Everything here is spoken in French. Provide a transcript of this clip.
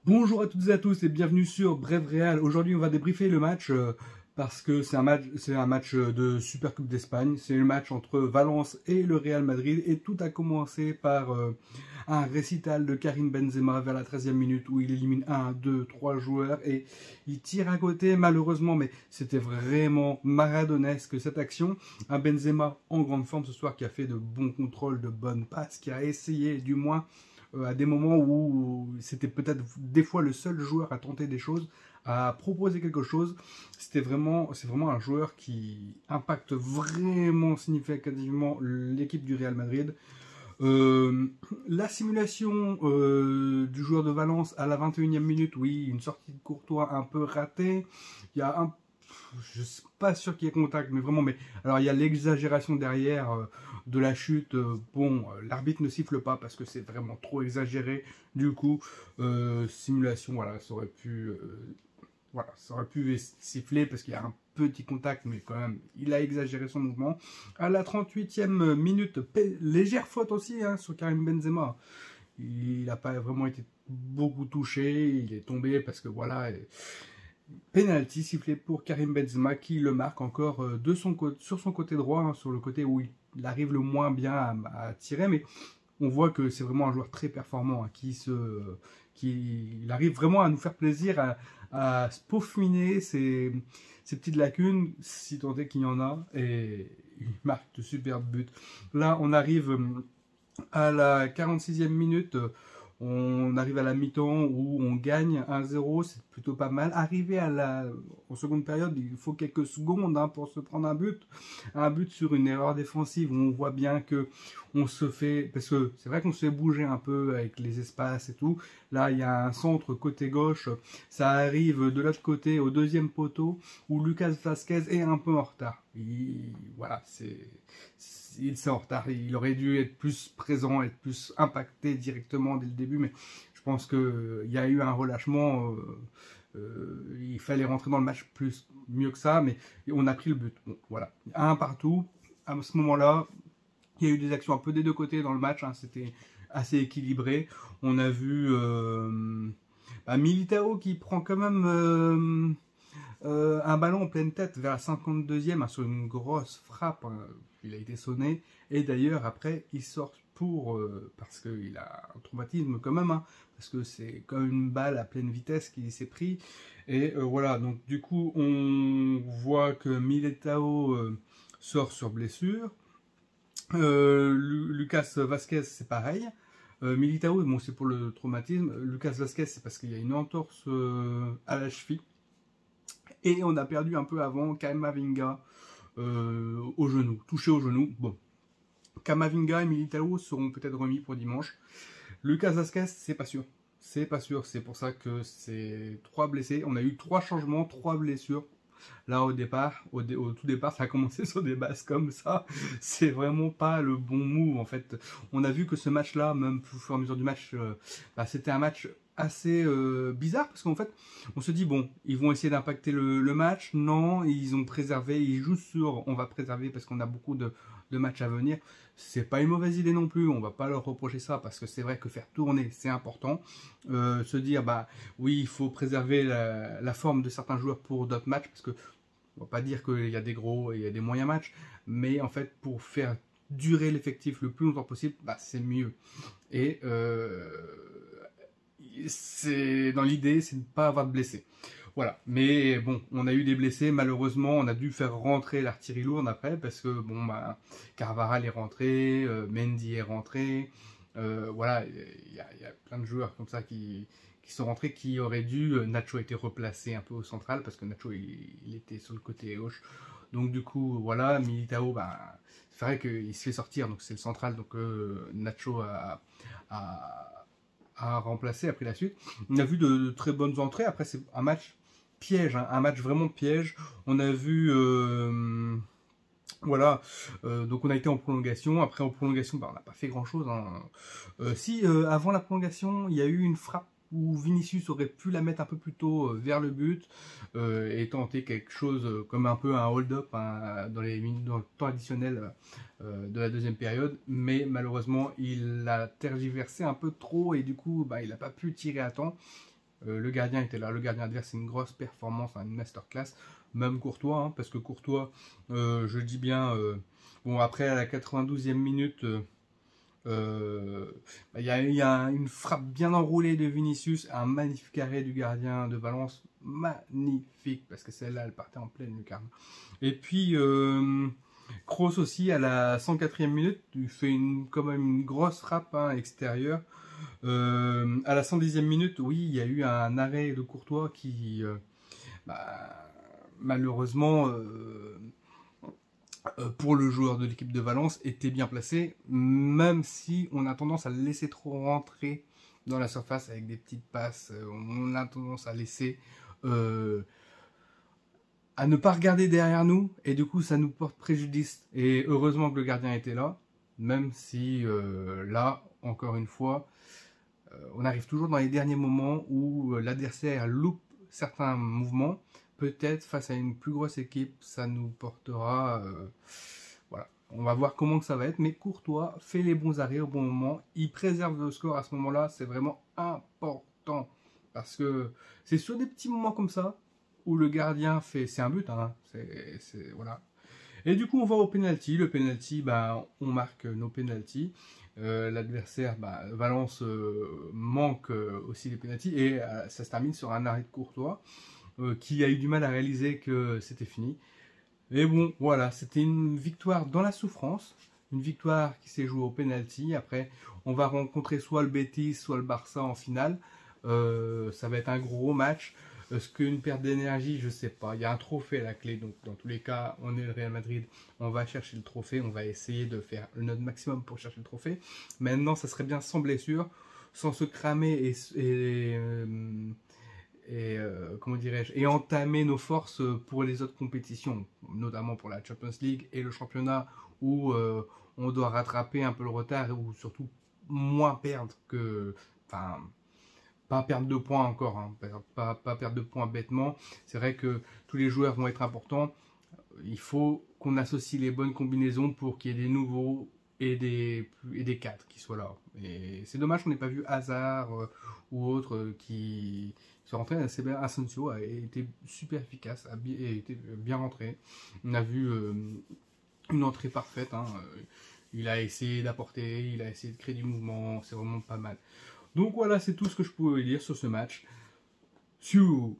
Bonjour à toutes et à tous et bienvenue sur Bref Réal. Aujourd'hui, on va débriefer le match parce que c'est un match de Super Coupe d'Espagne. C'est le match entre Valence et le Real Madrid et tout a commencé par un récital de Karim Benzema vers la 13e minute où il élimine 1, 2, 3 joueurs et il tire à côté malheureusement, mais c'était vraiment maradonesque cette action. Un Benzema en grande forme ce soir qui a fait de bons contrôles, de bonnes passes, qui a essayé du moins à des moments où c'était peut-être des fois le seul joueur à tenter des choses, à proposer quelque chose. C'est vraiment un joueur qui impacte vraiment significativement l'équipe du Real Madrid. Euh, la simulation du joueur de Valence à la 21e minute, oui, une sortie de Courtois un peu ratée. Il y a un je suis pas sûr qu'il y ait contact, mais vraiment, mais alors il y a l'exagération derrière de la chute. Bon, l'arbitre ne siffle pas parce que c'est vraiment trop exagéré. Du coup, simulation, voilà, ça aurait pu siffler parce qu'il y a un petit contact, mais quand même, il a exagéré son mouvement. À la 38e minute, légère faute aussi hein, sur Karim Benzema. Il n'a pas vraiment été beaucoup touché, il est tombé parce que voilà, penalty sifflé pour Karim Benzema qui le marque encore sur son côté droit, hein, sur le côté où il arrive le moins bien à tirer, mais on voit que c'est vraiment un joueur très performant hein, il arrive vraiment à nous faire plaisir, à se peaufiner ses petites lacunes, si tant est qu'il y en a, et il marque de superbes buts. Là, on arrive à la 46e minute, on arrive à la mi-temps où on gagne 1-0, c'est plutôt pas mal. Arrivé en seconde période, il faut quelques secondes hein, pour se prendre un but sur une erreur défensive où on voit bien que on se fait, parce que c'est vrai qu'on se fait bouger un peu avec les espaces et tout. Là, il y a un centre côté gauche, ça arrive de l'autre côté au deuxième poteau où Lucas Vazquez est un peu en retard. Voilà, il s'est en retard, il aurait dû être plus présent, être plus impacté directement dès le début, mais je pense qu'il y a eu un relâchement, il fallait rentrer dans le match mieux que ça, mais on a pris le but. Bon, voilà, un partout, à ce moment-là, il y a eu des actions un peu des deux côtés dans le match, hein, c'était assez équilibré. On a vu Militao qui prend quand même un ballon en pleine tête vers la 52e hein, sur une grosse frappe. Hein, il a été sonné. Et d'ailleurs, après, il sort parce qu'il a un traumatisme quand même. Hein, parce que c'est comme une balle à pleine vitesse qui s'est pris. Et voilà, donc du coup, on voit que Militao sort sur blessure. Lucas Vazquez, c'est pareil. Militao, bon, c'est pour le traumatisme. Lucas Vazquez, c'est parce qu'il y a une entorse à la cheville. Et on a perdu un peu avant Kamavinga au genou, touché au genou. Bon, Kamavinga et Militao seront peut-être remis pour dimanche. Lucas Vazquez, c'est pas sûr. C'est pas sûr, c'est pour ça que c'est 3 blessés. On a eu 3 changements, 3 blessures. Là au départ, au tout départ, ça a commencé sur des bases comme ça. C'est vraiment pas le bon move en fait. On a vu que ce match-là, même au fur et à mesure du match, c'était un match assez bizarre parce qu'en fait, on se dit bon, ils vont essayer d'impacter le match. Non, ils ont préservé, ils jouent sur, on va préserver parce qu'on a beaucoup de matchs à venir. C'est pas une mauvaise idée non plus, on va pas leur reprocher ça parce que c'est vrai que faire tourner c'est important. Se dire bah oui, il faut préserver la forme de certains joueurs pour d'autres matchs parce que on va pas dire qu'il y a des gros et il y a des moyens matchs, mais en fait pour faire durer l'effectif le plus longtemps possible, bah, c'est mieux. Et c'est dans l'idée, c'est de ne pas avoir de blessés. Voilà, mais bon, on a eu des blessés, malheureusement, on a dû faire rentrer l'artillerie lourde après, parce que bon, bah, Carvajal est rentré, Mendy est rentré, voilà, il y a plein de joueurs comme ça qui sont rentrés, qui auraient dû, Nacho a été replacé un peu au central, parce que Nacho, il était sur le côté gauche, donc du coup, voilà, Militao, bah, c'est vrai qu'il se fait sortir, donc c'est le central, donc Nacho a remplacé après la suite. On a vu de très bonnes entrées, après c'est un match piège, hein, un match vraiment piège. On a vu, voilà, donc on a été en prolongation. Après en prolongation, bah, on n'a pas fait grand chose. Hein. Si avant la prolongation, il y a eu une frappe où Vinicius aurait pu la mettre un peu plus tôt vers le but et tenter quelque chose comme un peu un hold-up hein, dans le temps additionnel de la deuxième période, mais malheureusement il a tergiversé un peu trop et du coup bah, il n'a pas pu tirer à temps. Le gardien était là, le gardien adverse, c'est une grosse performance, hein, une masterclass. Même Courtois, hein, parce que Courtois, je dis bien, bon après à la 92e minute, il y a une frappe bien enroulée de Vinicius, un magnifique arrêt du gardien de Valence, magnifique, parce que celle-là, elle partait en pleine lucarne. Et puis, Kroos aussi, à la 104e minute, il fait quand même une grosse frappe, hein, extérieure. À la 110e minute, oui, il y a eu un arrêt de Courtois qui, malheureusement, pour le joueur de l'équipe de Valence, était bien placé, même si on a tendance à le laisser trop rentrer dans la surface avec des petites passes. On a tendance à laisser... à ne pas regarder derrière nous, et du coup ça nous porte préjudice. Et heureusement que le gardien était là, même si là, encore une fois, on arrive toujours dans les derniers moments où l'adversaire loupe certains mouvements. Peut-être face à une plus grosse équipe, ça nous portera... voilà, on va voir comment que ça va être. Mais Courtois fait les bons arrêts au bon moment. Il préserve le score à ce moment-là. C'est vraiment important. Parce que c'est sur des petits moments comme ça où le gardien fait... C'est un but, hein. Voilà. Et du coup, on va au penalty. Le penalty, on marque nos penalties. L'adversaire, Valence, manque aussi les penalties. Et ça se termine sur un arrêt de Courtois qui a eu du mal à réaliser que c'était fini. Et bon, voilà, c'était une victoire dans la souffrance. Une victoire qui s'est jouée au penalty. Après, on va rencontrer soit le Betis, soit le Barça en finale. Ça va être un gros match. Est-ce qu'une perte d'énergie, je sais pas. Il y a un trophée à la clé, donc dans tous les cas, on est le Real Madrid, on va chercher le trophée, on va essayer de faire notre maximum pour chercher le trophée. Maintenant, ça serait bien sans blessure, sans se cramer comment dirais-je, et entamer nos forces pour les autres compétitions, notamment pour la Champions League et le championnat où on doit rattraper un peu le retard ou surtout moins perdre que... Enfin, pas perdre de points encore, hein, pas perdre de points bêtement. C'est vrai que tous les joueurs vont être importants. Il faut qu'on associe les bonnes combinaisons pour qu'il y ait des nouveaux et des cadres qui soient là. Et c'est dommage qu'on n'ait pas vu Hazard ou autre qui soit rentré. Asensio a été super efficace, a été bien rentré. On a vu une entrée parfaite. Hein. Il a essayé d'apporter, il a essayé de créer du mouvement. C'est vraiment pas mal. Donc voilà, c'est tout ce que je pouvais dire sur ce match. Tchou!